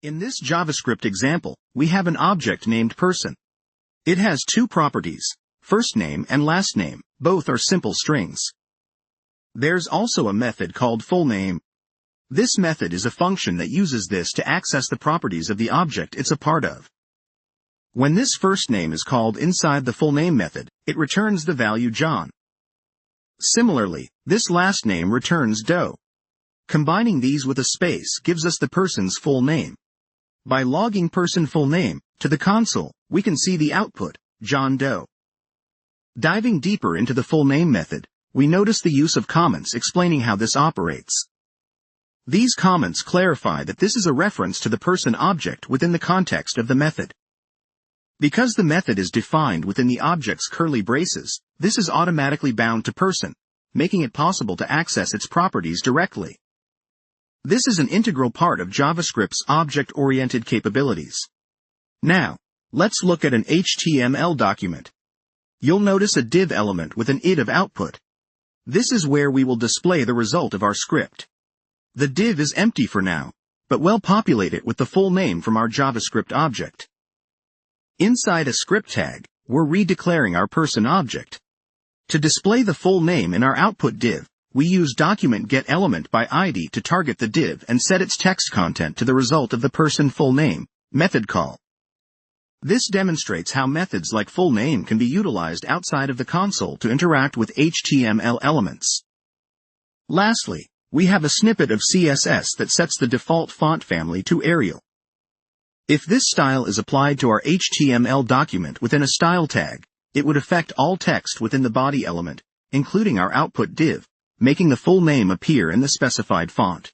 In this JavaScript example, we have an object named person. It has two properties, first name and last name, both are simple strings. There's also a method called fullName. This method is a function that uses this to access the properties of the object it's a part of. When this first name is called inside the fullName method, it returns the value John. Similarly, this last name returns Doe. Combining these with a space gives us the person's full name. By logging person full name to the console, we can see the output, John Doe. Diving deeper into the fullName method, we notice the use of comments explaining how this operates. These comments clarify that this is a reference to the person object within the context of the method. Because the method is defined within the object's curly braces, this is automatically bound to person, making it possible to access its properties directly. This is an integral part of JavaScript's object-oriented capabilities. Now, let's look at an HTML document. You'll notice a div element with an id of output. This is where we will display the result of our script. The div is empty for now, but we'll populate it with the full name from our JavaScript object. Inside a script tag, we're redeclaring our person object. To display the full name in our output div, we use document_getElementById to target the div and set its text content to the result of the person full name method call. This demonstrates how methods like fullName can be utilized outside of the console to interact with HTML elements. Lastly, we have a snippet of CSS that sets the default font family to Arial. If this style is applied to our HTML document within a style tag, it would affect all text within the body element, including our output div, making the full name appear in the specified font.